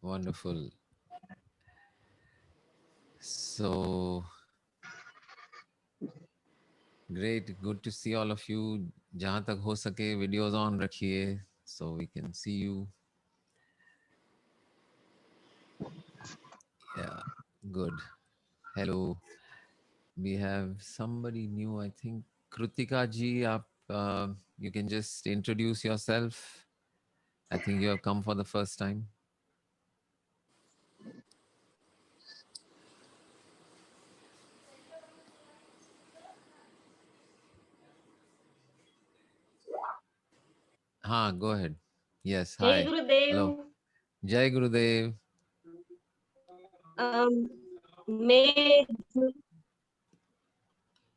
Wonderful. So great, good to see all of you. जहाँ तक हो सके videos on रखिए so we can see you. Yeah, good. Hello. We have somebody new, I think. Kritika ji, you can just introduce yourself. I think you have come for the first time. Go ahead. Yes, Jai hi. Gurudev. Hello. Jai Gurudev.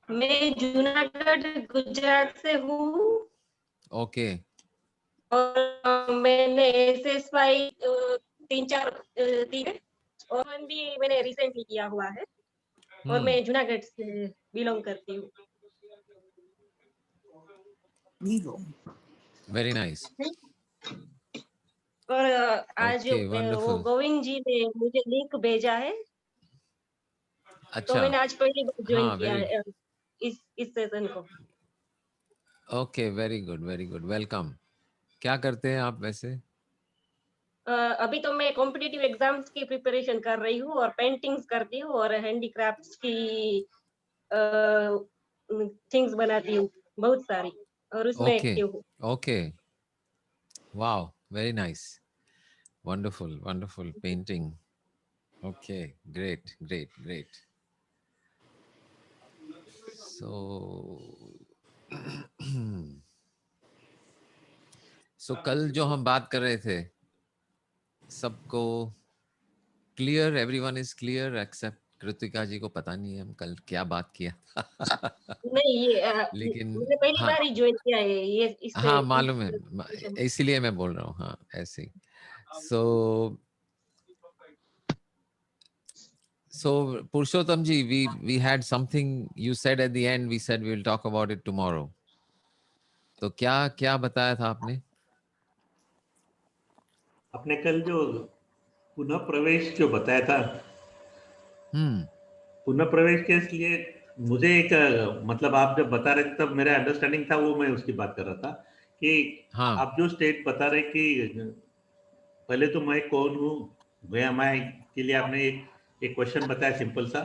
मैं जूनागढ़ गुजरात से हूँ Okay. और मैंने SSY 3-4 और भी मैंने recently किया हुआ है और मैं जूनागढ़ से बिलोंग करती हूँ. Very nice. और आज Okay, वो wonderful. गोविंद जी ने मुझे लिंक भेजा है तो मैंने आज पहली बार ज्वाइन किया है इस सेशन को. Okay, very good, very good. Welcome. क्या करते हैं आप वैसे? अभी तो मैं कॉम्पिटिटिव एग्जाम्स की प्रिपरेशन कर रही हूँ और पेंटिंग्स करती हूँ और हैंडीक्राफ्ट्स की थिंग्स बनाती हूँ बहुत सारी और उसमें एक्टिव हूँ. Okay. Wow, very nice. Wonderful, wonderful painting. Okay, great, great, great. So कल जो हम बात कर रहे थे सबको clear, everyone is clear except Kritika ji को पता नहीं है हम कल क्या बात किया था. नहीं ये लेकिन मैंने पहली बार ही ज्वाइन किया है ये इससे मालूम है, इसीलिए मैं बोल रहा हूँ. हाँ, ऐसे ही. So Purushottam ji, we had something you said at the end. We said we will talk about it tomorrow. तो क्या क्या बताया था आपने? आपने कल जो पुनः प्रवेश जो बताया था, पुनः प्रवेश के लिए मुझे एक मतलब आप जब बता रहे थे तब मेरा अंडरस्टैंडिंग था वो मैं उसकी बात कर रहा था कि आप जो स्टेट बता रहे कि पहले तो मैं कौन हूँ, मैं के लिए आपने एक क्वेश्चन बताया सिंपल सा,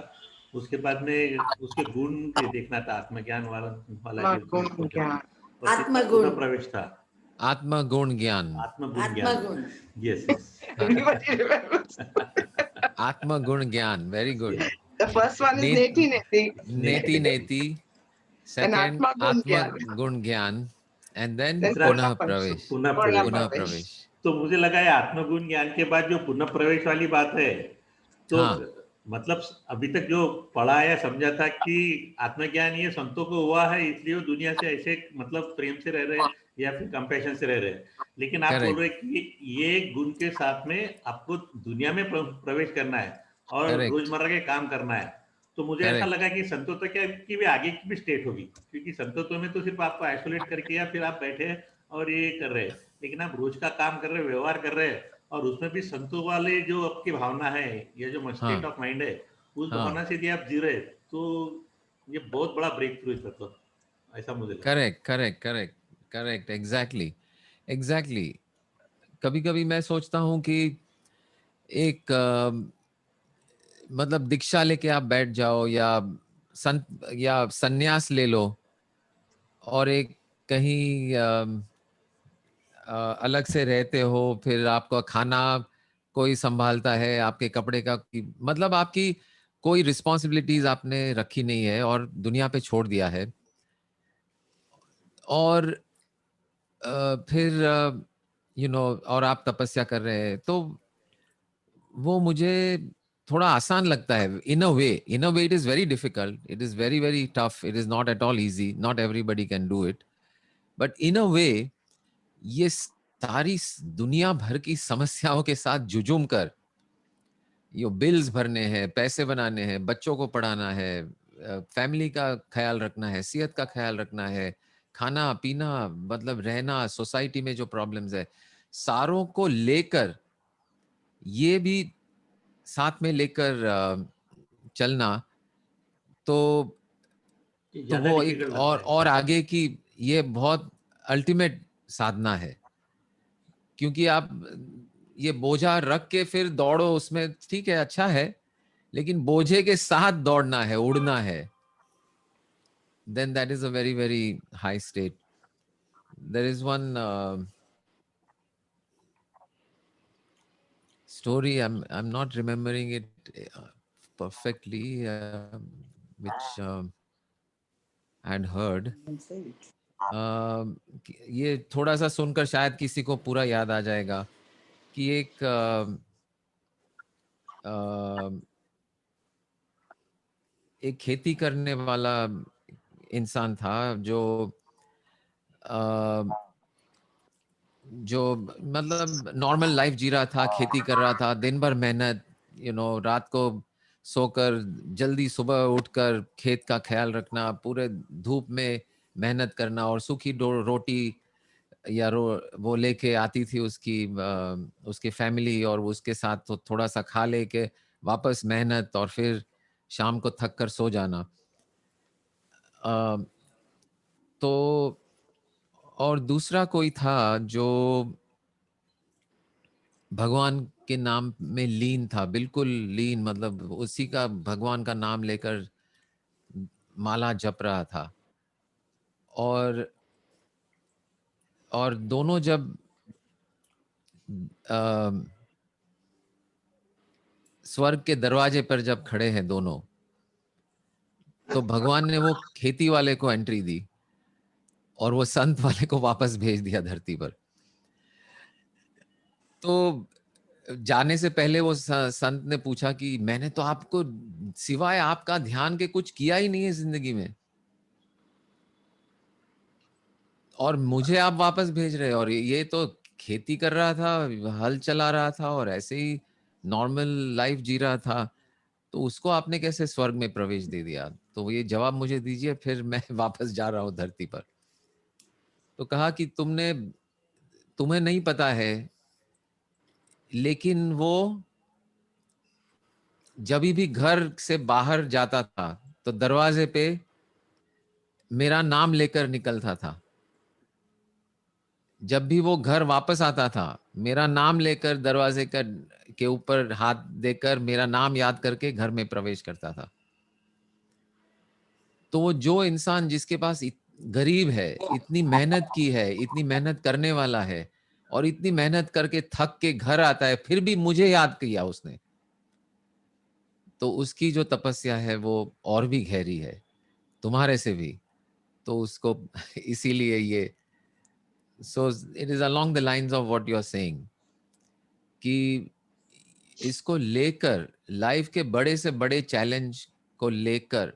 उसके बाद में उसके गुण के देखना था, आत्मज्ञान वाला जो आत्मगुण प्रवेश था. आत्मगुण ज्ञान. Yes. आत्मगुण ज्ञान. Very good. The first one is neti neti. Neti neti. Second आत्मगुण ज्ञान. And then पुनः प्रवेश. पुनः प्रवेश. तो मुझे लगा है आत्मगुण ज्ञान के बाद जो पुनः प्रवेश वाली बात है तो मतलब अभी तक जो पढ़ा या समझा था कि आत्मज्ञान ये संतों को हुआ है इसलिए वो दुनिया से ऐसे मतलब प्रेम से रह रहे हैं या फिर कंपैशन से रह रहे हैं, लेकिन आप बोल रहे हैं कि ये गुण के साथ में आपको दुनिया में प्रवेश करना है और रोजमर्रा के काम करना है. तो मुझे ऐसा लगा कि संतों क्या कि वे आगे की भी स्टेट होगी, क्योंकि संतों में तो सिर्फ आपको आइसोलेट करके या फिर आप बैठे और ये कर रहे हैं, लेकिन आप रोज का काम कर रहे हैं, व्यवहार कर रहे हैं और उसमें भी संतों वाले जो आपकी भावना है या जो स्टेट ऑफ माइंड है उस भावना से यदि आप जी रहे तो ये बहुत बड़ा ब्रेक थ्रू है, मतलब ऐसा मुझे लगता है. करेक्ट. एग्जैक्टली. कभी कभी मैं सोचता हूँ कि एक मतलब दीक्षा लेके आप बैठ जाओ या सन्यास ले लो और एक कहीं अलग से रहते हो, फिर आपका खाना कोई संभालता है, आपके कपड़े का मतलब आपकी कोई रिस्पॉन्सिबिलिटीज आपने रखी नहीं है और दुनिया पे छोड़ दिया है और फिर और आप तपस्या कर रहे हैं, तो वो मुझे थोड़ा आसान लगता है. In a way it is very difficult, it is very very tough, it is not at all easy, not everybody can do it, but in a way ये सारी दुनिया भर की समस्याओं के साथ जुझुम कर, ये बिल्स भरने हैं, पैसे बनाने हैं, बच्चों को पढ़ाना है, फैमिली का ख्याल रखना है, सेहत का ख्याल रखना है, खाना पीना, मतलब रहना, सोसाइटी में जो प्रॉब्लम्स है, सारों को लेकर ये भी साथ में लेकर चलना, तो ज्यादा वो एक डिफिकल्ट लगता है। और आगे की ये बहुत अल्टीमेट साधना है, क्योंकि आप ये बोझा रख के फिर दौड़ो उसमें, ठीक है, अच्छा है, लेकिन बोझे के साथ दौड़ना है, उड़ना है, then that is a very very high state. There is one story, I'm not remembering it perfectly, which I had heard. ये थोड़ा सा सुनकर शायद किसी को पूरा याद आ जाएगा कि एक खेती करने वाला इंसान था जो मतलब नॉर्मल लाइफ जी रहा था, खेती कर रहा था, दिन भर मेहनत, रात को सोकर जल्दी सुबह उठकर खेत का ख्याल रखना, पूरे धूप में मेहनत करना, और सूखी रोटी या वो लेके आती थी उसकी फैमिली, और उसके साथ तो थोड़ा सा खा लेके वापस मेहनत, और फिर शाम को थक कर सो जाना। तो और दूसरा कोई था जो भगवान के नाम में लीन था, बिल्कुल लीन, मतलब उसी का, भगवान का नाम लेकर माला जप रहा था, और दोनों जब स्वर्ग के दरवाजे पर जब खड़े हैं दोनों, तो भगवान ने वो खेती वाले को एंट्री दी और वो संत वाले को वापस भेज दिया धरती पर। तो जाने से पहले वो संत ने पूछा कि मैंने तो आपको सिवाय आपका ध्यान के कुछ किया ही नहीं है जिंदगी में, और मुझे आप वापस भेज रहे, और ये तो खेती कर रहा था, हल चला रहा था, और ऐसे ही नॉर्मल लाइफ जी रहा था, तो उसको आपने कैसे स्वर्ग में प्रवेश दे दिया? तो ये जवाब मुझे दीजिए, फिर मैं वापस जा रहा हूं धरती पर। तो कहा कि तुम्हें नहीं पता है, लेकिन वो जब भी घर से बाहर जाता था तो दरवाजे पे मेरा नाम लेकर निकलता था, जब भी वो घर वापस आता था मेरा नाम लेकर दरवाजे के ऊपर हाथ देकर मेरा नाम याद करके घर में प्रवेश करता था। तो वो जो इंसान जिसके पास गरीब है, इतनी मेहनत की है, इतनी मेहनत करने वाला है, और इतनी मेहनत करके थक के घर आता है, फिर भी मुझे याद किया उसने, तो उसकी जो तपस्या है वो और भी गहरी है तुम्हारे से भी। तो उसको इसीलिए ये, so it is along the lines of what you are saying, कि इसको लेकर लाइफ के बड़े से बड़े चैलेंज को लेकर,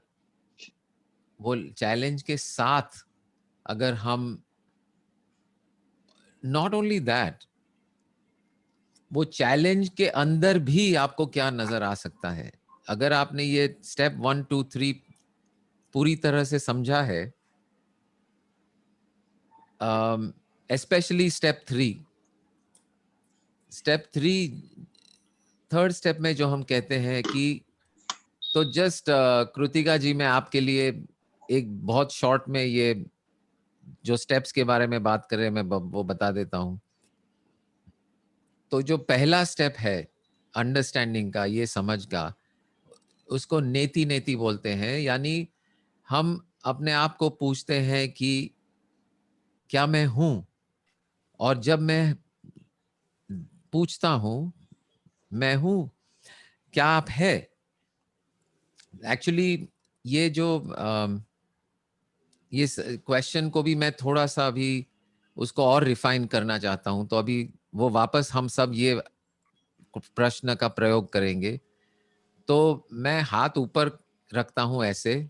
वो चैलेंज के साथ अगर हम, नॉट ओनली दैट, वो चैलेंज के अंदर भी आपको क्या नजर आ सकता है, अगर आपने ये स्टेप 1 2 3 पूरी तरह से समझा है, स्पेशली स्टेप 3, थर्ड स्टेप में जो हम कहते हैं कि, तो जस्ट कृतिका जी, मैं आपके लिए एक बहुत शॉर्ट में ये जो स्टेप्स के बारे में बात कर रहे हैं मैं वो बता देता हूं। तो जो पहला स्टेप है अंडरस्टैंडिंग का, ये समझ का, उसको नेति नेति बोलते हैं, यानी हम अपने आप को पूछते हैं कि क्या मैं हूं, और जब मैं पूछता हूं मैं हूं, क्या आप है? एक्चुअली ये जो ये क्वेश्चन को भी मैं थोड़ा सा अभी उसको और रिफाइन करना चाहता हूं, तो अभी वो वापस हम सब ये प्रश्न का प्रयोग करेंगे। तो मैं हाथ ऊपर रखता हूं ऐसे,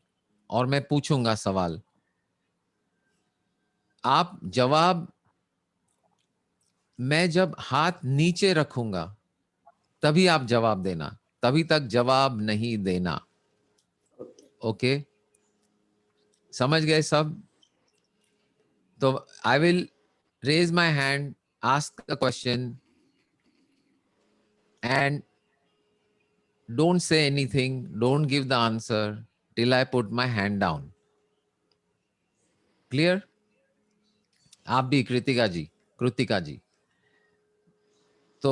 और मैं पूछूंगा सवाल, आप जवाब, मैं जब हाथ नीचे रखूंगा तभी आप जवाब देना, तभी तक जवाब नहीं देना। ओके, समझ गए सब? तो I will raise my hand, ask the question, and don't say anything, don't give the answer till I put my hand down. Clear? आप भी कृतिका जी तो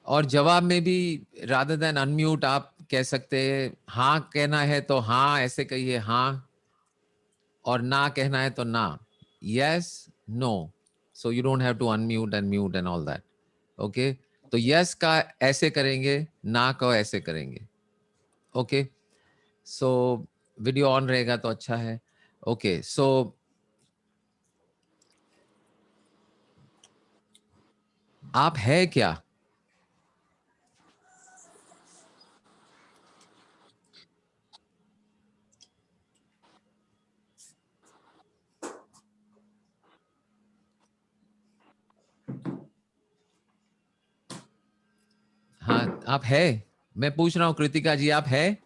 और जवाब में भी rather than unmute आप कह सकते हैं, हाँ कहना है तो हाँ ऐसे कहिए हाँ, और ना कहना है तो ना, yes, no. So you don't have to unmute and mute and all that. Okay? तो yes का ऐसे करेंगे, ना का ऐसे करेंगे. Okay? So वीडियो ऑन रहेगा तो अच्छा है. Okay, so आप है क्या? हाँ, आप है? मैं पूछ रहा हूँ कृतिका जी, आप है?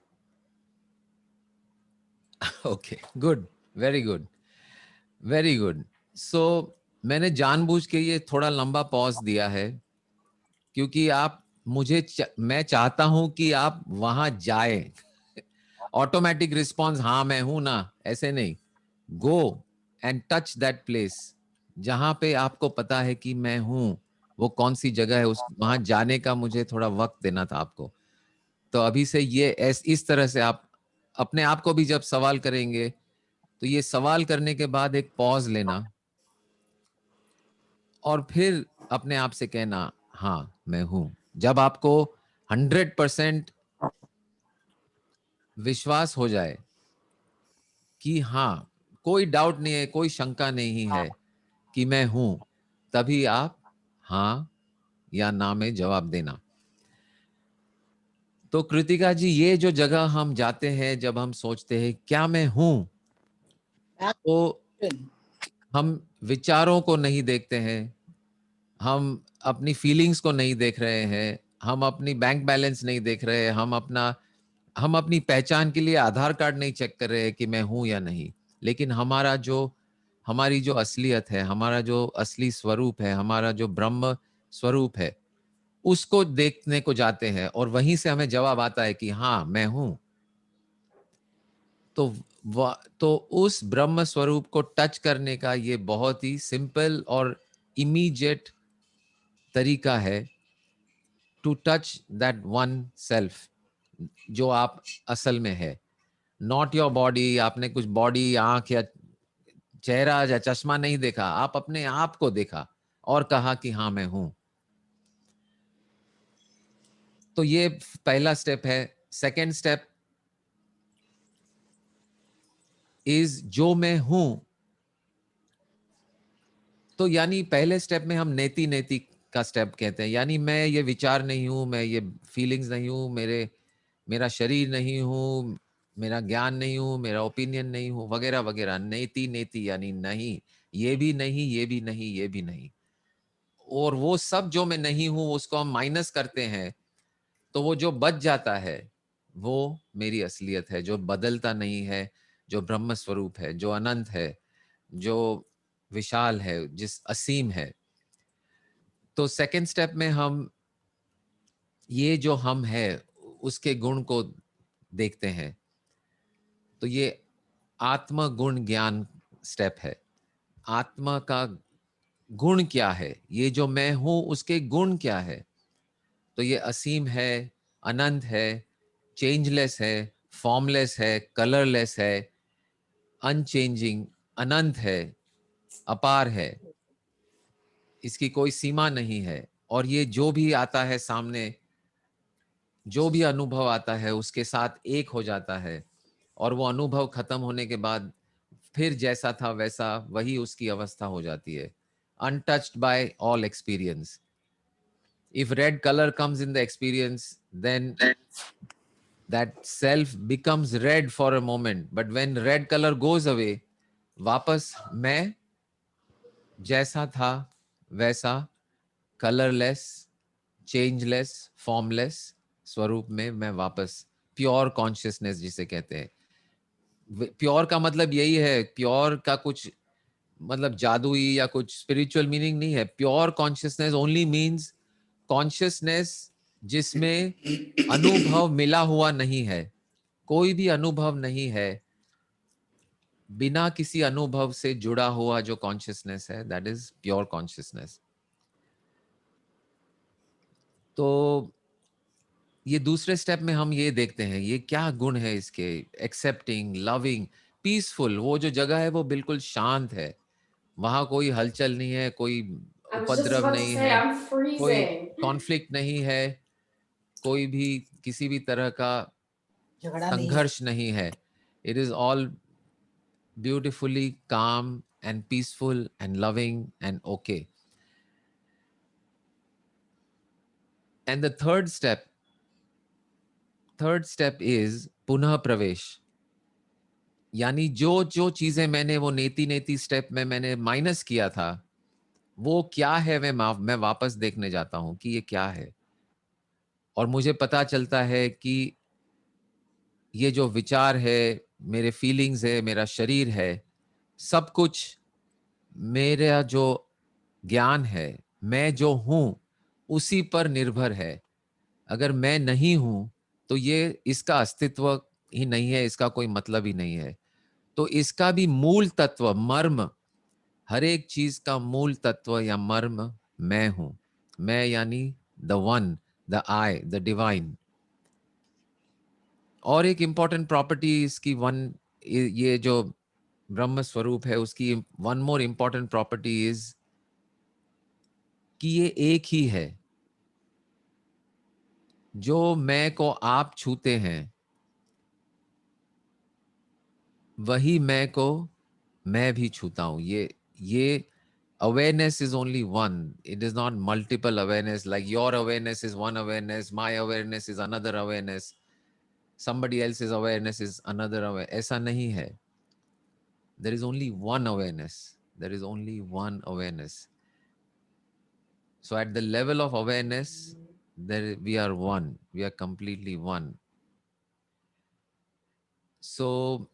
Okay, good, very good, very good. So मैंने जानबूझ के ये थोड़ा लंबा पॉज दिया है क्योंकि आप मैं चाहता हूं कि आप वहां जाए. ऑटोमेटिक रिस्पॉन्स हाँ मैं हूं ना, ऐसे नहीं. Go and touch that place जहां पे आपको पता है कि मैं हूं. वो कौन सी जगह है, उस वहां जाने का मुझे थोड़ा वक्त देना था आपको. तो अभी से ये इस तरह से आप अपने आप को भी जब सवाल करेंगे तो ये सवाल करने के बाद एक पॉज लेना और फिर अपने आप से कहना हाँ मैं हूं. जब आपको 100% विश्वास हो जाए कि हाँ, कोई डाउट नहीं है, कोई शंका नहीं है कि मैं हूं, तभी आप हाँ या ना में जवाब देना. तो कृतिका जी, ये जो जगह हम जाते हैं जब हम सोचते हैं क्या मैं हूं, तो हम विचारों को नहीं देखते हैं, हम अपनी फीलिंग्स को नहीं देख रहे हैं, हम अपनी बैंक बैलेंस नहीं देख रहे हैं, हम अपनी पहचान के लिए आधार कार्ड नहीं चेक कर रहे हैं कि मैं हूं या नहीं. लेकिन हमारी जो असलियत है, हमारा जो असली स्वरूप है, हमारा जो ब्रह्म स्वरूप है, उसको देखने को जाते हैं और वहीं से हमें जवाब आता है कि हाँ मैं हूं. तो उस ब्रह्म स्वरूप को टच करने का ये बहुत ही सिंपल और इमीडिएट तरीका है to touch that one self जो आप असल में है. Not your body. आपने कुछ बॉडी, आंख या चेहरा या चश्मा नहीं देखा, आप अपने आप को देखा और कहा कि हाँ मैं हूं. तो ये पहला स्टेप है. सेकेंड स्टेप इज जो मैं हूं. तो यानी पहले स्टेप में हम नेति नेति का स्टेप कहते हैं, यानी मैं ये विचार नहीं हूं, मैं ये फीलिंग्स नहीं हूं, मेरा शरीर नहीं हूं, मेरा ज्ञान नहीं हूं, मेरा ओपिनियन नहीं हूं, वगैरह वगैरह. नेति नेति यानी नहीं, ये भी नहीं, ये भी नहीं, ये भी नहीं. और वो सब जो मैं नहीं हूं उसको हम माइनस करते हैं, तो वो जो बच जाता है वो मेरी असलियत है, जो बदलता नहीं है, जो ब्रह्म स्वरूप है, जो अनंत है, जो विशाल है, जिस असीम है. तो सेकंड स्टेप में हम ये जो हम है उसके गुण को देखते हैं. तो ये आत्म गुण ज्ञान स्टेप है. आत्मा का गुण क्या है, ये जो मैं हूं उसके गुण क्या है. तो ये असीम है, अनंत है, चेंजलेस है, फॉर्मलेस है, कलरलेस है, अनचेंजिंग, अनंत है, अपार है, इसकी कोई सीमा नहीं है. और ये जो भी आता है सामने, जो भी अनुभव आता है उसके साथ एक हो जाता है. और वो अनुभव खत्म होने के बाद फिर जैसा था वैसा वही उसकी अवस्था हो जाती है. Untouched by all experience. If red color comes in the experience, then that self becomes red for a moment. But when red color goes away, वापस मैं जैसा था वैसा कलरलेस, चेंजलेस, फॉर्मलेस स्वरूप में मैं वापस प्योर कॉन्शियसनेस जिसे कहते हैं. प्योर का मतलब यही है, प्योर का कुछ मतलब जादुई या कुछ स्पिरिचुअल मीनिंग नहीं है. Pure consciousness only means consciousness जिसमें अनुभव मिला हुआ नहीं है. कोई भी अनुभव नहीं है, बिना किसी अनुभव से जुड़ा हुआ जो कॉन्शियसनेस है, दैट इज प्योर कॉन्शियसनेस. तो ये दूसरे स्टेप में हम ये देखते हैं ये क्या गुण है इसके. Accepting, loving, peaceful. वो जो जगह है वो बिल्कुल शांत है, वहां कोई हलचल नहीं है, कोई I was just उपद्रव about to नहीं say, है, I'm कोई freezing. कॉन्फ्लिक्ट नहीं है, कोई भी किसी भी तरह का संघर्ष नहीं है. इट इज ऑल ब्यूटिफुली काम and peaceful and loving and okay. And the third step is पुनः प्रवेश. यानी जो जो चीजें मैंने वो नेति स्टेप में मैंने माइनस किया था, वो क्या है मैं वापस देखने जाता हूं कि ये क्या है. और मुझे पता चलता है कि ये जो विचार है, मेरे फीलिंग्स है, मेरा शरीर है, सब कुछ मेरा जो ज्ञान है, मैं जो हूं, उसी पर निर्भर है. अगर मैं नहीं हूं तो ये इसका अस्तित्व ही नहीं है, इसका कोई मतलब ही नहीं है. तो इसका भी मूल तत्व, मर्म, हर एक चीज का मूल तत्व या मर्म मैं हूं. मैं यानी the one, the I, the divine. और एक इंपॉर्टेंट प्रॉपर्टी इसकी ये जो ब्रह्म स्वरूप है उसकी one more important property is कि ये एक ही है. जो मैं को आप छूते हैं, वही मैं को मैं भी छूता हूं. ये awareness is only one. It is not multiple awareness, like your awareness is one awareness, my awareness is another awareness, somebody else's awareness is another awareness. ऐसा नहीं है. There is only one awareness. There is only one awareness. So at the level of awareness, there we are one. We are completely one. So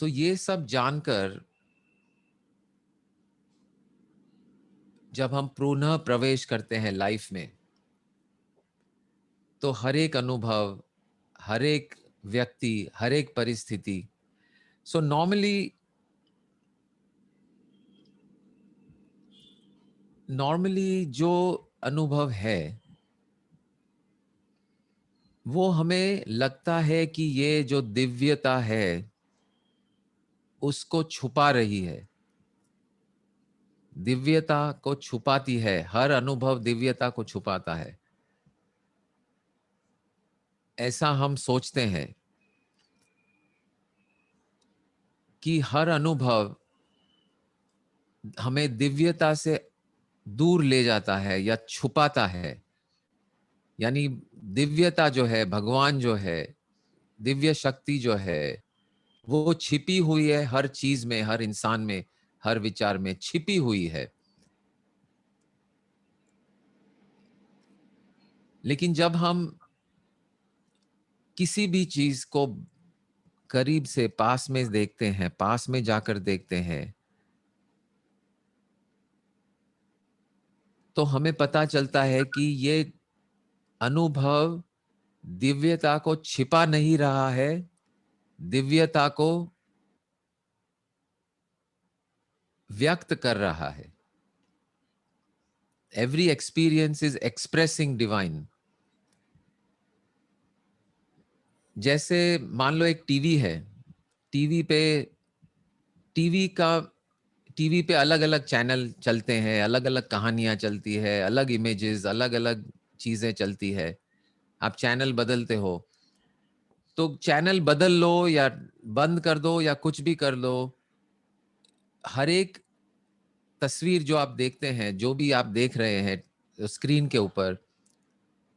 ये सब जानकर जब हम पुनः प्रवेश करते हैं लाइफ में, तो हर एक अनुभव, हर एक व्यक्ति, हर एक परिस्थिति, सो नॉर्मली जो अनुभव है वो हमें लगता है कि ये जो दिव्यता है उसको छुपा रही है, दिव्यता को छुपाती है. हर अनुभव दिव्यता को छुपाता है, ऐसा हम सोचते हैं कि हर अनुभव हमें दिव्यता से दूर ले जाता है या छुपाता है. यानी दिव्यता जो है, भगवान जो है, दिव्य शक्ति जो है, वो छिपी हुई है हर चीज में, हर इंसान में, हर विचार में छिपी हुई है. लेकिन जब हम किसी भी चीज को करीब से पास में देखते हैं, पास में जाकर देखते हैं, तो हमें पता चलता है कि ये अनुभव दिव्यता को छिपा नहीं रहा है, दिव्यता को व्यक्त कर रहा है. Every experience is expressing divine. जैसे मान लो एक टीवी है, टीवी पे अलग अलग चैनल चलते हैं, अलग अलग कहानियां चलती है, अलग इमेजेस, अलग अलग चीजें चलती है. आप चैनल बदलते हो तो चैनल बदल लो या बंद कर दो या कुछ भी कर लो, हर एक तस्वीर जो आप देखते हैं, जो भी आप देख रहे हैं स्क्रीन के ऊपर,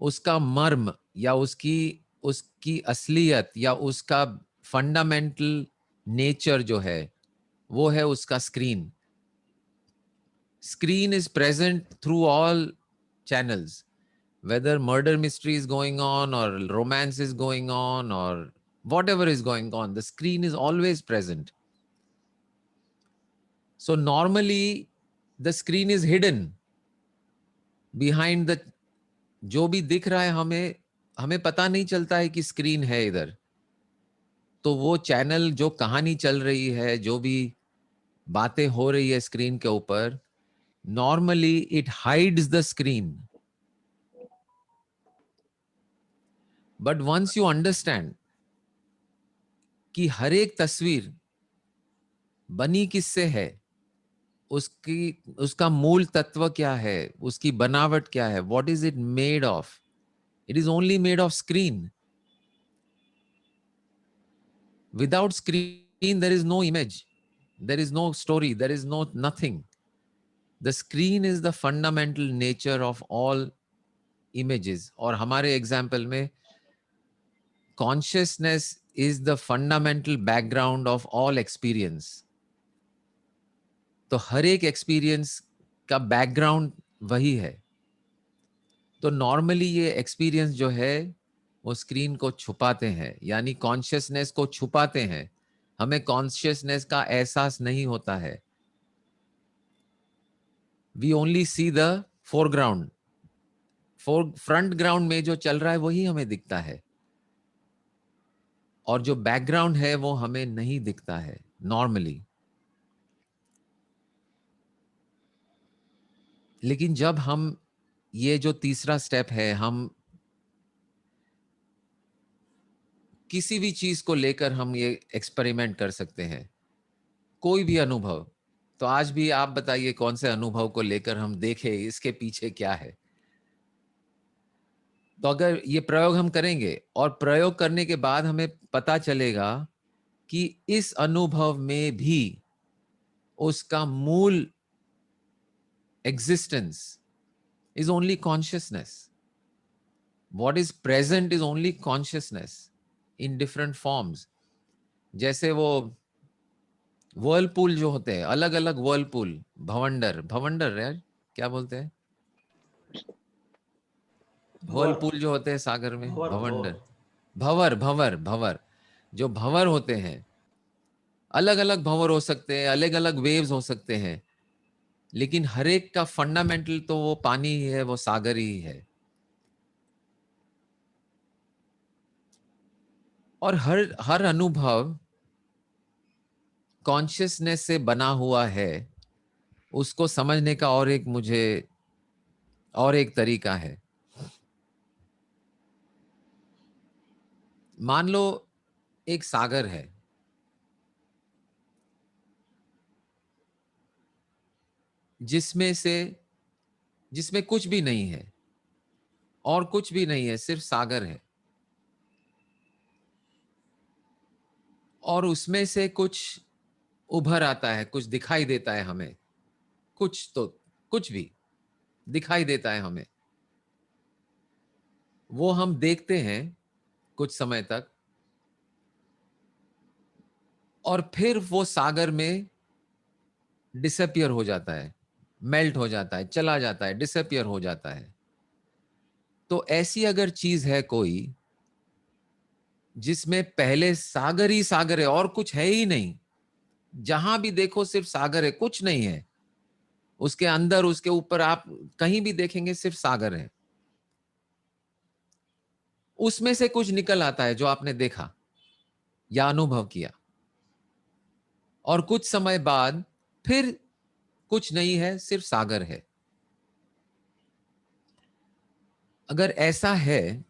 उसका मर्म या उसकी असलियत या उसका फंडामेंटल नेचर जो है, वो है उसका screen. Screen is present through all channels, whether murder mystery is going on or romance is going on or whatever is going on, the screen is always present. So normally the screen is hidden behind the, जो भी दिख रहा है हमें पता नहीं चलता है कि स्क्रीन है इधर. तो वो चैनल, जो कहानी चल रही है, जो भी बातें हो रही है स्क्रीन के ऊपर, normally it hides the screen. But once you understand कि हर एक तस्वीर बनी किससे है, उसका मूल तत्व क्या है, उसकी बनावट क्या है, what is it made of, it is only made of screen. Without screen, there is no image, there is no story, there is no nothing. The screen is the fundamental nature of all images. और हमारे example में consciousness is the fundamental background of all experience. तो हर एक experience का background वही है. तो normally ये एक्सपीरियंस जो है वो स्क्रीन को छुपाते हैं, यानी कॉन्शियसनेस को छुपाते हैं. हमें कॉन्शियसनेस का एहसास नहीं होता है. We only see the foreground. Front ground में जो चल रहा है वही हमें दिखता है, और जो बैकग्राउंड है वो हमें नहीं दिखता है नॉर्मली. लेकिन जब हम, ये जो तीसरा स्टेप है, हम किसी भी चीज को लेकर हम ये एक्सपेरिमेंट कर सकते हैं, कोई भी अनुभव. तो आज भी आप बताइए कौन से अनुभव को लेकर हम देखें इसके पीछे क्या है. तो अगर ये प्रयोग हम करेंगे और प्रयोग करने के बाद हमें पता चलेगा कि इस अनुभव में भी उसका मूल existence is only consciousness. What is present is only consciousness in different forms. जैसे वो वर्लपूल जो होते हैं, अलग अलग वर्लपूल, भवंडर यार क्या बोलते हैं, वर्लपूल जो होते हैं सागर में, भंवर, जो भंवर होते हैं, अलग अलग भंवर हो सकते हैं, अलग अलग वेव्स हो सकते हैं, लेकिन हर एक का फंडामेंटल तो वो पानी ही है, वो सागर ही है. और हर अनुभव कॉन्शियसनेस से बना हुआ है. उसको समझने का और एक तरीका है. मान लो एक सागर है, जिसमें कुछ भी नहीं है और कुछ भी नहीं है, सिर्फ सागर है. और उसमें से कुछ उभर आता है, कुछ दिखाई देता है हमें, कुछ भी दिखाई देता है हमें. वो हम देखते हैं कुछ समय तक, और फिर वो सागर में डिसअपियर हो जाता है, मेल्ट हो जाता है, चला जाता है, डिसअपियर हो जाता है. तो ऐसी अगर चीज है कोई जिसमें पहले सागर ही सागर है और कुछ है ही नहीं, जहां भी देखो सिर्फ सागर है, कुछ नहीं है उसके अंदर, उसके ऊपर, आप कहीं भी देखेंगे सिर्फ सागर है. उसमें से कुछ निकल आता है जो आपने देखा या अनुभव किया, और कुछ समय बाद फिर कुछ नहीं है, सिर्फ सागर है. अगर ऐसा है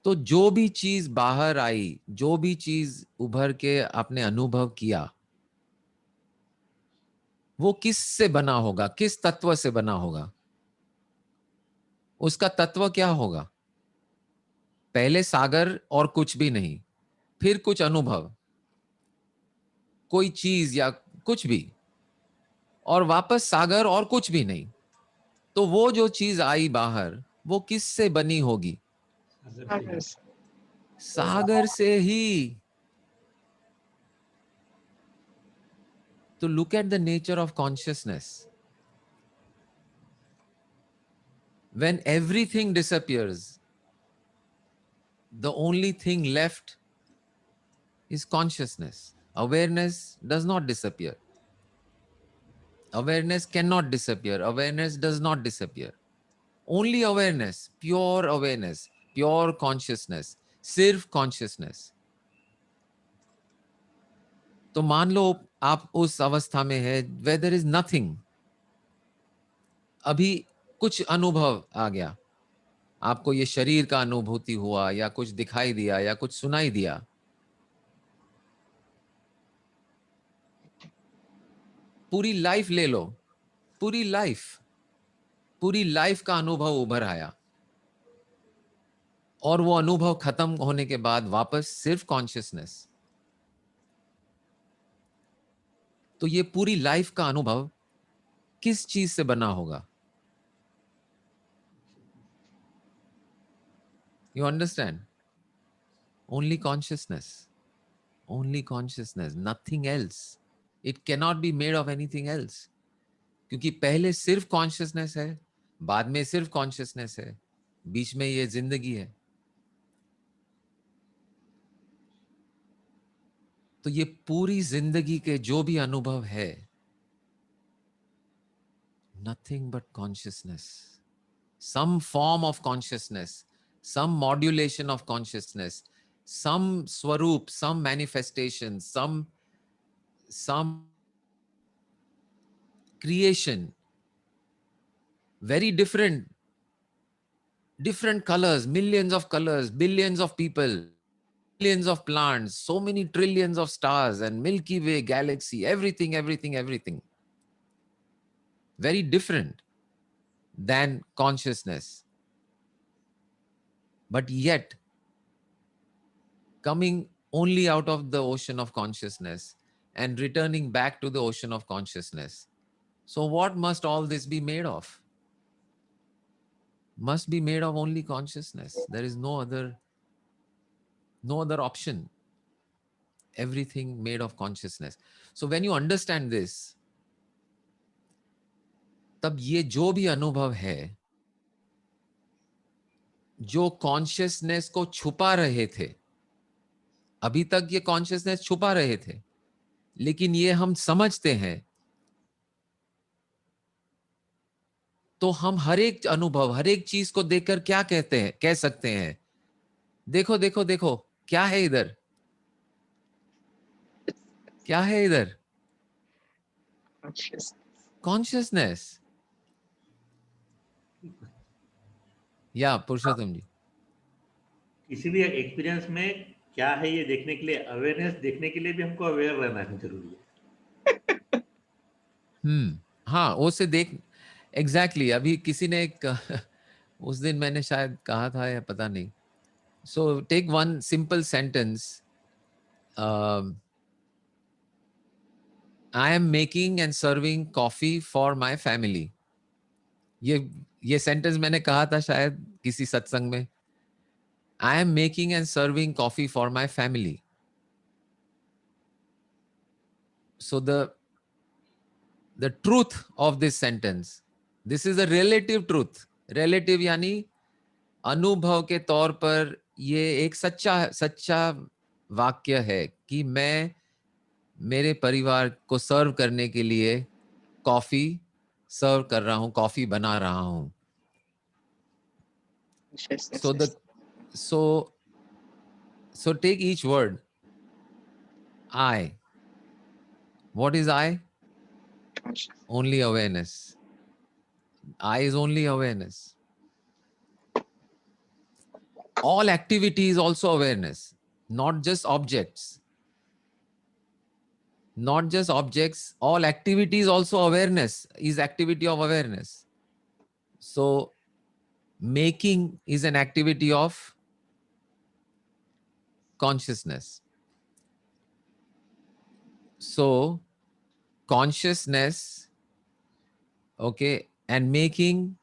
तो जो भी चीज बाहर आई, जो भी चीज उभर के आपने अनुभव किया, वो किस से बना होगा, किस तत्व से बना होगा, उसका तत्व क्या होगा? पहले सागर और कुछ भी नहीं, फिर कुछ अनुभव, कोई चीज या कुछ भी, और वापस सागर और कुछ भी नहीं. तो वो जो चीज आई बाहर, वो किस से बनी होगी? सागर से ही. तो look at the nature of consciousness. When everything disappears, the only thing left is consciousness. Awareness does not disappear. Awareness cannot disappear. Awareness does not disappear. Only awareness, pure consciousness, सिर्फ consciousness. तो मान लो आप उस अवस्था में है where there is nothing. अभी कुछ अनुभव आ गया, आपको ये शरीर का अनुभूति हुआ, या कुछ दिखाई दिया, या कुछ सुनाई दिया. पूरी लाइफ ले लो, पूरी लाइफ का अनुभव उभर आया, और वो अनुभव खत्म होने के बाद वापस सिर्फ कॉन्शियसनेस. तो ये पूरी लाइफ का अनुभव किस चीज से बना होगा? You understand? Only consciousness, nothing else. It cannot be made of anything else. क्योंकि पहले सिर्फ कॉन्शियसनेस है, बाद में सिर्फ कॉन्शियसनेस है, बीच में ये जिंदगी है. तो ये पूरी जिंदगी के जो भी अनुभव है, nothing but consciousness, some form of consciousness, some modulation of consciousness, some swaroop, some manifestation, some creation, very different colors, millions of colors, billions of people, billions of plants, so many trillions of stars, and Milky Way galaxy, everything. Very different than consciousness. But yet, coming only out of the ocean of consciousness and returning back to the ocean of consciousness. So what must all this be made of? Must be made of only consciousness. There is no other option. Everything made of consciousness. So when you understand this, तब ये जो भी अनुभव है, जो consciousness को छुपा रहे थे, अभी तक ये कॉन्शियसनेस छुपा रहे थे, लेकिन ये हम समझते हैं, तो हम हर एक अनुभव, हर एक चीज को देखकर क्या कह सकते हैं? देखो देखो देखो, क्या है इधर? क्या है इधर? कॉन्शियसनेस. या पुरुषोत्तम जी, किसी भी एक्सपीरियंस में क्या है ये देखने के लिए, अवेयरनेस देखने के लिए भी हमको अवेयर रहना जरूरी है. हाँ, उसे देख एग्जैक्टली. अभी किसी ने एक उस दिन मैंने शायद कहा था या पता नहीं. So take one simple sentence, I am making and serving coffee for my family. ये सेंटेंस मैंने कहा था शायद किसी सत्संग में. I am making and serving coffee for my family. So the truth of this sentence, this is a relative truth. Relative यानी अनुभव के तौर पर ये एक सच्चा वाक्य है कि मैं मेरे परिवार को सर्व करने के लिए कॉफी सर्व कर रहा हूं, कॉफी बना रहा हूं. So take each word. I. What is I? Only awareness. I is only awareness. All activity is also awareness, not just objects. Not just objects, all activity is also awareness, is activity of awareness. So making is an activity of consciousness. So consciousness, okay, and making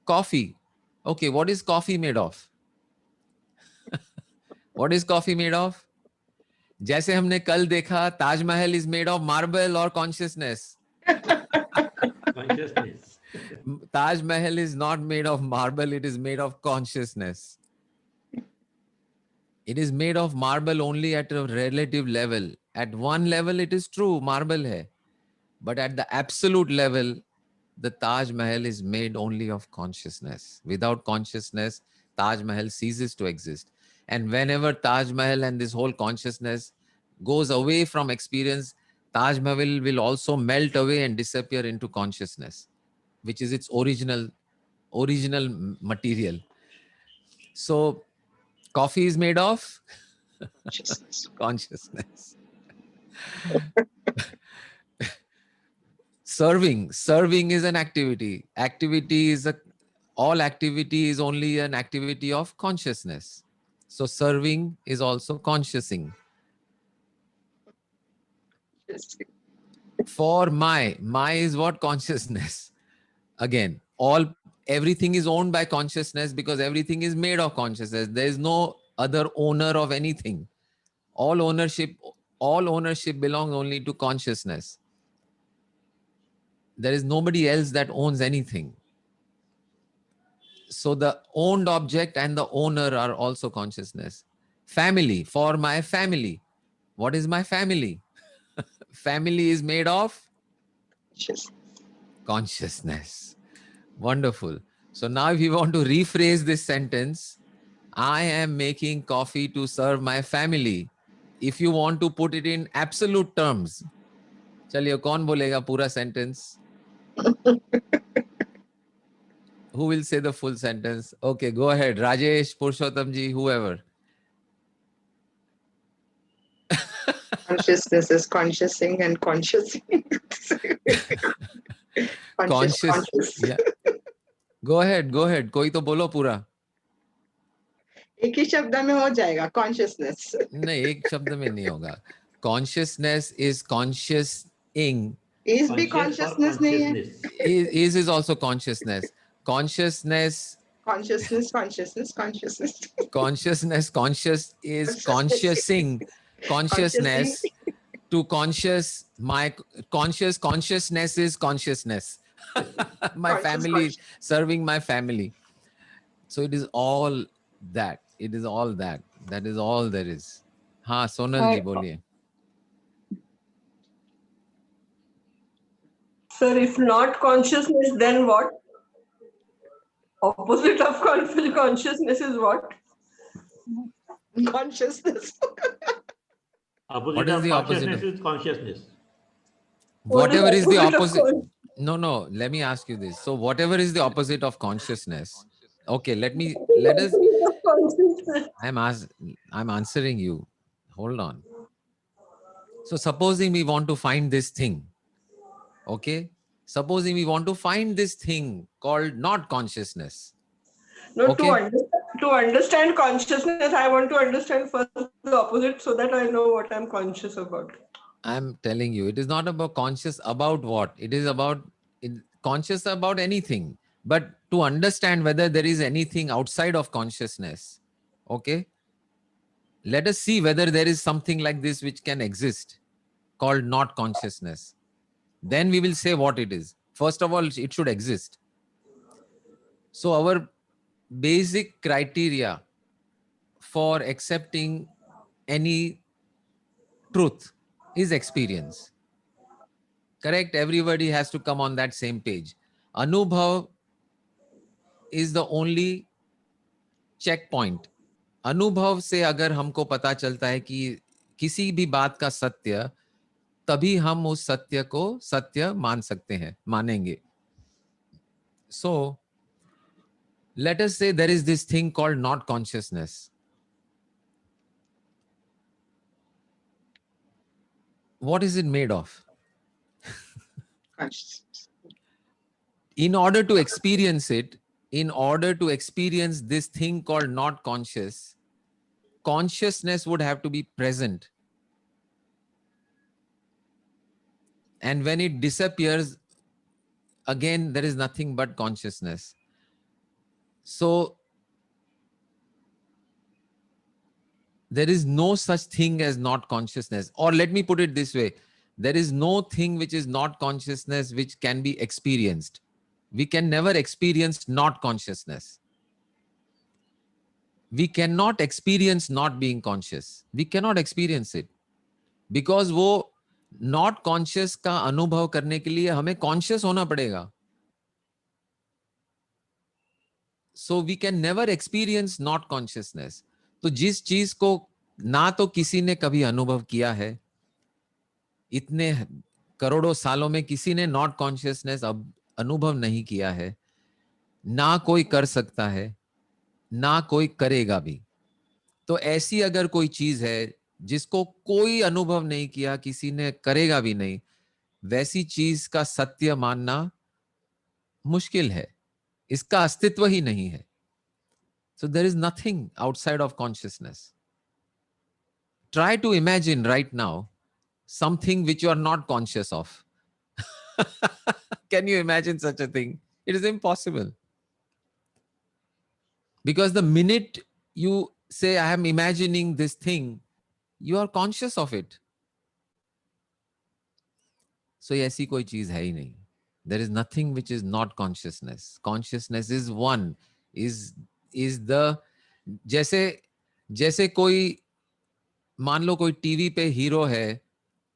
coffee. Okay, what is coffee made of? What is coffee made of? जैसे हमने कल देखा, Taj Mahal is made of marble or consciousness? Consciousness. Taj Mahal is not made of marble, it is made of consciousness. It is made of marble only at a relative level. At one level, it is true, marble hai. But at the absolute level, the Taj Mahal is made only of consciousness. Without consciousness, Taj Mahal ceases to exist. And whenever Taj Mahal and this whole consciousness goes away from experience, Taj Mahal will also melt away and disappear into consciousness, which is its original material. So coffee is made of consciousness. Serving is an activity. All activity is only an activity of consciousness. So serving is also consciousing. For my is what? Consciousness. Again, everything is owned by consciousness because everything is made of consciousness. There is no other owner of anything. All ownership belongs only to consciousness. There is nobody else that owns anything. So the owned object and the owner are also consciousness. Family, for my family. What is my family? Family is made of consciousness. Wonderful. So now if you want to rephrase this sentence, I am making coffee to serve my family. If you want to put it in absolute terms, चलिए कौन बोलेगा पूरा sentence? Who will say the full sentence? Okay, go ahead. Rajesh, Purushottam ji, whoever. Consciousness is consciousing and consciousing. conscious. Yeah. Go ahead. कोई तो बोलो पूरा. एक ही शब्द में हो जाएगा consciousness. नहीं, एक शब्द में नहीं होगा. Consciousness is consciousing. Is भी consciousness नहीं है. Is also consciousness. Consciousness is consciousing. Consciousness to conscious, my consciousness is consciousness. My family is serving my family. So it is all that. It is all that. That is all there is. हाँ, सोनल जी बोलिए. Sir, if not consciousness, then what? Opposite of consciousness is what? Consciousness. What is the opposite is consciousness. Whatever is the opposite. No. Let me ask you this. So whatever is the opposite of consciousness. Okay, let us. I'm answering you. Hold on. So supposing we want to find this thing. Okay. Supposing we want to find this thing called not consciousness. No, okay. To understand consciousness, I want to understand first the opposite so that I know what I'm conscious about. I'm telling you, it is not about conscious about what. It is about conscious about anything. But to understand whether there is anything outside of consciousness, okay, let us see whether there is something like this which can exist called not consciousness. Then we will say what it is. First of all, it should exist. So our basic criteria for accepting any truth is experience. Correct? Everybody has to come on that same page. Anubhav is the only checkpoint. अनुभव से अगर हमको पता चलता है कि किसी भी बात का सत्य, तभी हम उस सत्य को सत्य मान सकते हैं, मानेंगे. So, let us say there is this thing called not consciousness. What is it made of? In order to experience it, in order to experience this thing called not conscious, consciousness would have to be present. And when it disappears, again, there is nothing but consciousness. So, there is no such thing as not consciousness. Or let me put it this way. There is no thing which is not consciousness which can be experienced. We can never experience not consciousness. we cannot experience not being conscious. We cannot experience it. Because वो not conscious का अनुभव करने के लिए हमें conscious होना पड़ेगा. So we can never experience not consciousness. तो जिस चीज को ना तो किसी ने कभी अनुभव किया है, इतने करोड़ों सालों में किसी ने नॉट कॉन्शियसनेस अब अनुभव नहीं किया है, ना कोई कर सकता है, ना कोई करेगा भी. तो ऐसी अगर कोई चीज है जिसको कोई अनुभव नहीं किया, किसी ने करेगा भी नहीं, वैसी चीज का सत्य मानना मुश्किल है. इसका अस्तित्व ही नहीं है. So there is nothing outside of consciousness. Try to imagine right now something which you are not conscious of. Can you imagine such a thing? It is impossible. Because the minute you say, I am imagining this thing, you are conscious of it. So ऐसी कोई चीज है ही नहीं. There is nothing which is not consciousness. Consciousness is one. Is the जैसे कोई मान लो कोई TV पे हीरो है,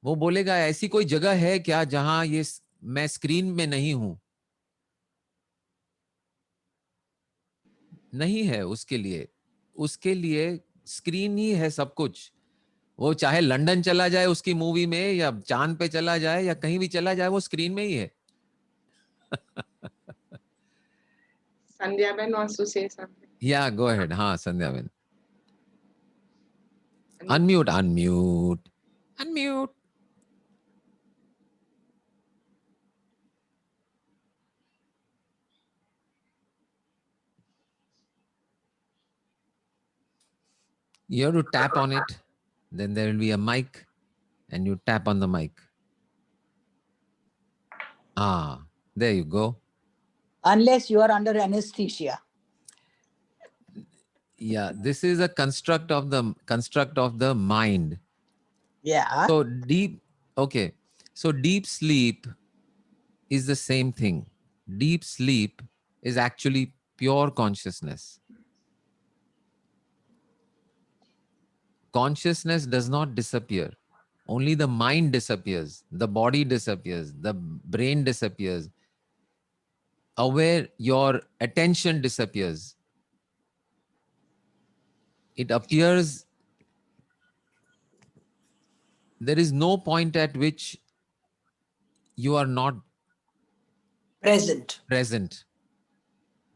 वो बोलेगा ऐसी कोई जगह है क्या जहां ये मैं स्क्रीन में नहीं हूं? नहीं है. उसके लिए स्क्रीन ही है सब कुछ. वो चाहे लंदन चला जाए उसकी मूवी में, या चांद पे चला जाए, या कहीं भी चला जाए, वो स्क्रीन में ही है. Sandhya Ben wants to say something. Yeah, go ahead. हाँ, संध्या Ben. Unmute. You have to tap on it. Then there will be a mic, and you tap on the mic. There you go. Unless you are under anesthesia. Yeah, this is a construct of the mind. Yeah. So deep sleep is the same thing. Deep sleep is actually pure consciousness. Consciousness does not disappear. Only the mind disappears. The body disappears. The brain disappears. Your attention disappears. It appears. There is no point at which you are not present.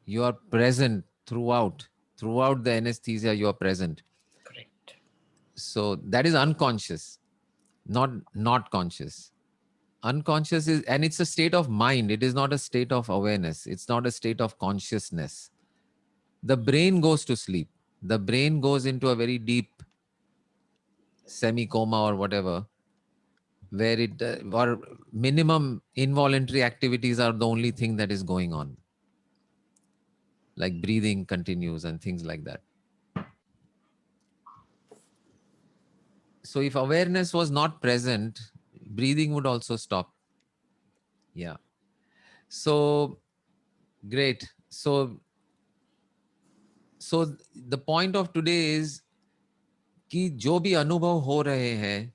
You are present throughout the anesthesia. You are present. Correct. So that is unconscious, not conscious. Unconscious is, and it's a state of mind. It is not a state of awareness. It's not a state of consciousness. The brain goes to sleep. The brain goes into a very deep semi-coma or whatever, where or minimum involuntary activities are the only thing that is going on. Like breathing continues and things like that. So if awareness was not present, breathing would also stop. Yeah. So great. So the point of today is कि जो भी अनुभव हो रहे हैं,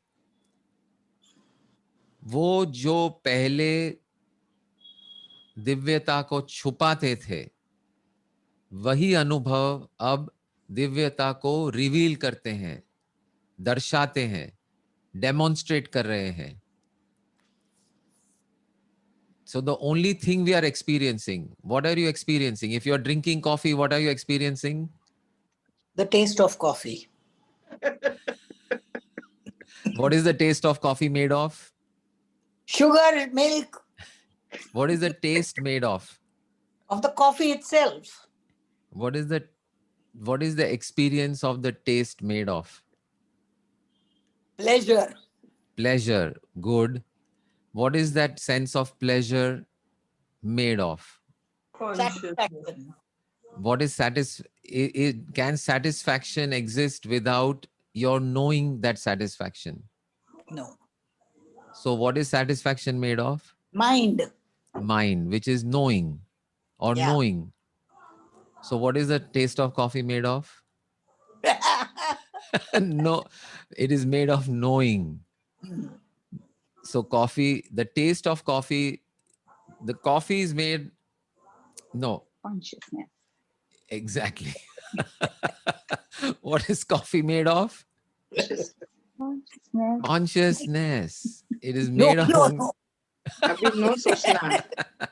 वो जो पहले दिव्यता को छुपाते थे, वही अनुभव अब दिव्यता को रिवील करते हैं, दर्शाते हैं, डेमोन्स्ट्रेट कर रहे हैं. So the only thing we are experiencing, what are you experiencing? If you are drinking coffee, what are you experiencing? The taste of coffee. What is the taste of coffee made of? Sugar, milk. What is the taste made of? Of the coffee itself. What is the experience of the taste made of? Pleasure. Good. What is that sense of pleasure made of? Satisfaction. What is can satisfaction exist without your knowing that satisfaction? No. So what is satisfaction made of? Mind, which is knowing or knowing. So what is the taste of coffee made of? No, it is made of knowing. So coffee, the taste of coffee, the coffee is made, no, Consciousness. exactly. What is coffee made of? Consciousness. Consciousness. It is No, made of no, no. अभी no सोचना,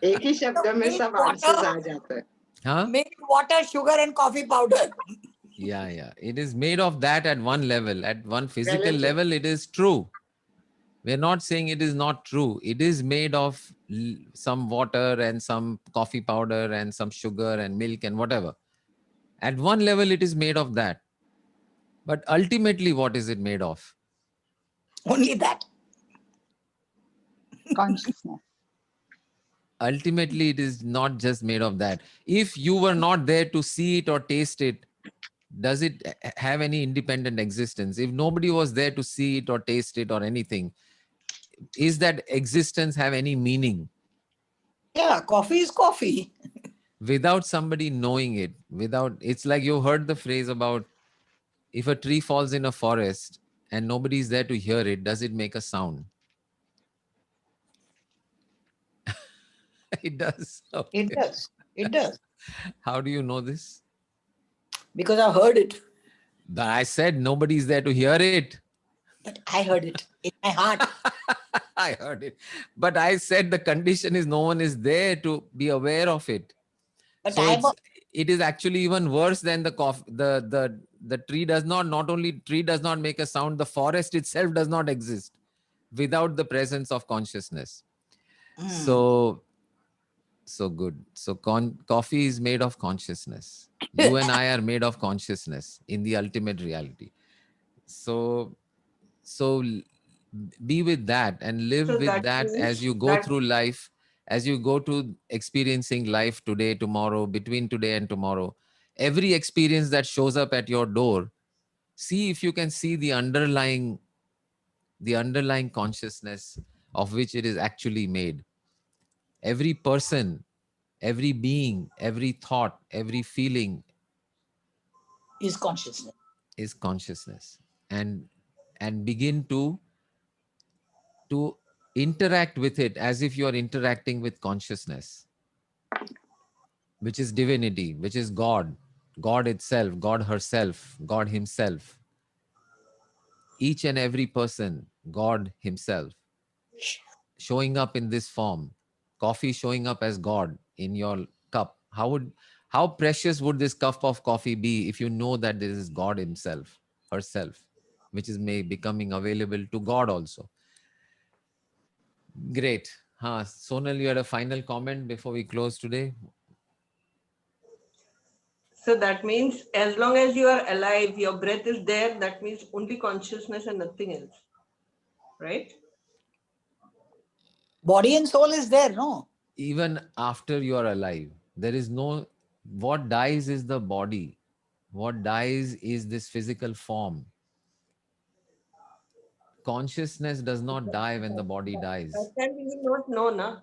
एक ही शब्द में Milk, सब answers आ जाते हैं. huh? Milk, water, sugar, and coffee powder. Yeah. It is made of that at one level. At one physical Relative. level, it is true. We're not saying it is not true. It is made of some water and some coffee powder and some sugar and milk and whatever. At one level, it is made of that. But ultimately, what is it made of? Only that. Consciousness. Ultimately, it is not just made of that. If you were not there to see it or taste it, does it have any independent existence? If nobody was there to see it or taste it or anything, is that existence have any meaning? Yeah, coffee is coffee. Without somebody knowing it, it's like you heard the phrase about if a tree falls in a forest and nobody is there to hear it, does it make a sound? It does. Okay. It does. It does. How do you know this? Because I heard it. But I said nobody is there to hear it. But I heard it in my heart. I heard it. But I said the condition is no one is there to be aware of it. But So it is actually even worse than the coffee. The tree does not only tree does not make a sound, the forest itself does not exist without the presence of consciousness. So good. So coffee is made of consciousness. You and I are made of consciousness in the ultimate reality. So be with that and live So with that means as you go through life, as you go to experiencing life today, tomorrow, between today and tomorrow. Every experience that shows up at your door, see if you can see the underlying consciousness of which it is actually made. Every person, every being, every thought, every feeling is consciousness. is consciousness. And begin to interact with it as if you are interacting with consciousness, which is divinity, which is God itself, God herself, God himself. Each and every person, God himself, showing up in this form. Coffee showing up as God in your cup. How precious would this cup of coffee be if you know that this is God himself, herself, which is becoming available to God also. Great. Sonal, you had a final comment before we close today? So that means as long as you are alive, your breath is there, that means only consciousness and nothing else. Right? Body and soul is there, no? Even after you are alive, there is no, what dies is the body. What dies is this physical form. Consciousness does not die when the body dies. That time we will not know, na?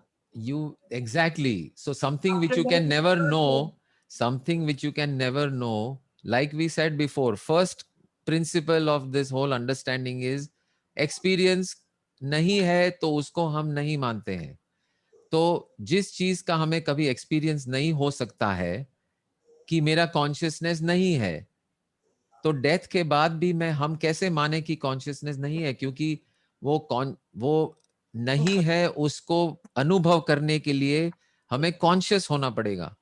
Exactly. So something which After you can that, never we will not know, something which you can never know, like we said before, first principle of this whole understanding is experience नहीं है तो उसको हम नहीं मानते हैं. तो जिस चीज का हमें कभी एक्सपीरियंस नहीं हो सकता है कि मेरा कॉन्शियसनेस नहीं है, तो डेथ के बाद भी हम कैसे माने कि कॉन्शियसनेस नहीं है, क्योंकि वो नहीं है, उसको अनुभव करने के लिए हमें कॉन्शियस होना पड़ेगा.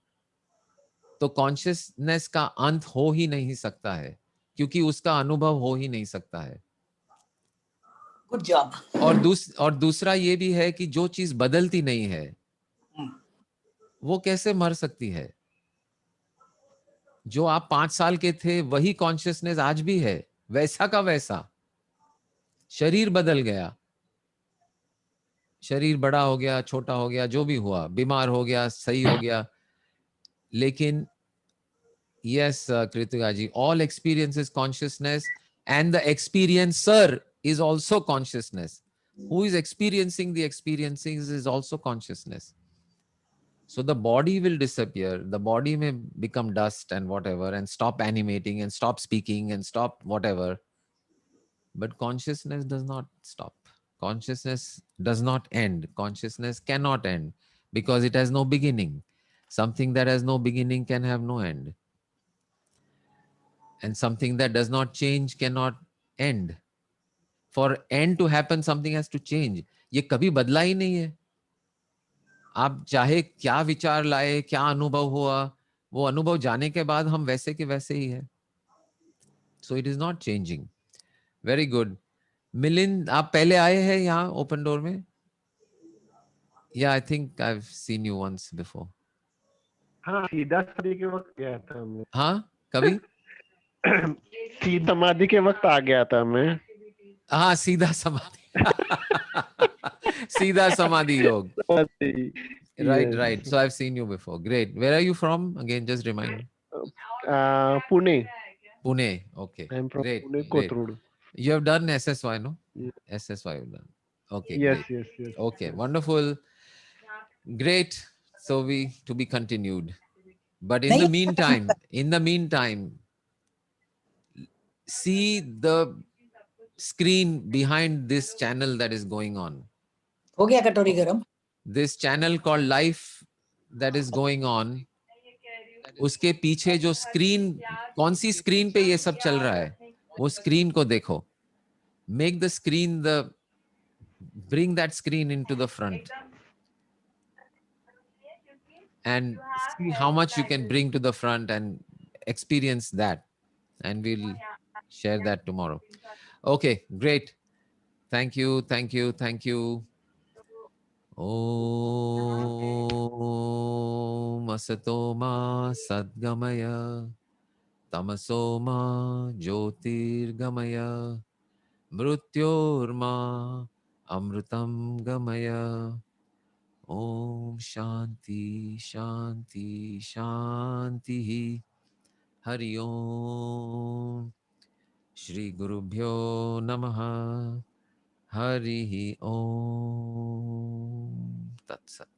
तो कॉन्शियसनेस का अंत हो ही नहीं सकता है, क्योंकि उसका अनुभव हो ही नहीं सकता है. Good job. और दूसरा ये भी है कि जो चीज बदलती नहीं है वो कैसे मर सकती है. जो आप 5 साल के थे वही कॉन्शियसनेस आज भी है, वैसा का वैसा. शरीर बदल गया, शरीर बड़ा हो गया, छोटा हो गया, जो भी हुआ, बीमार हो गया, सही हो गया, लेकिन yes, Kritika ji, all experience is consciousness and the experiencer is also consciousness. Who is experiencing the experiencing is also consciousness. So the body will disappear. The body may become dust and whatever, and stop animating and stop speaking and stop whatever. But consciousness does not stop. Consciousness does not end. Consciousness cannot end because it has no beginning. Something that has no beginning can have no end. And something that does not change cannot end. For end to happen, something has to change. ये कभी बदला ही नहीं है. आप चाहे क्या विचार लाए, क्या अनुभव हुआ, वो अनुभव जाने के बाद हम वैसे के वैसे ही है. So it is not changing. Very good. Milind, आप पहले आए हैं यहाँ ओपन डोर में? Yeah, I think I've seen you once before. हाँ, सीधा समाधि के वक्त गया था मैं. हाँ, कभी? सीधा समाधि के वक्त आ गया था मैं. हाँ, सीधा समाधि. सीधा समाधि योग. Right, right. So I've seen you before. Great. Where are you from? Again, just remind me. Pune. Pune. Okay. I'm from Great. Pune, Great. Kothurud. You have done SSY, no? Yeah. SSY you've done. Okay, Yes, great. yes. Okay, wonderful. Great. So to be continued. But in the meantime, see the screen behind this channel that is going on. हो गया कटोरी गरम. This channel called Life that is going on. उसके पीछे जो screen, कौन सी screen पे ये सब चल रहा है, वो स्क्रीन को देखो. Make the screen bring that screen into the front and see how much you can bring to the front and experience that, and we'll share that tomorrow. Okay, great. Thank you. Om Asato Ma Sadgamaya Tamaso Ma Jyotirgamaya Mrutyorma Amrutam Gamaya. Om Shanti Shanti Shanti. Hari Om. Shri Gurubhyo Namaha. Hari Om. Tat Sat.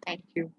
Thank you.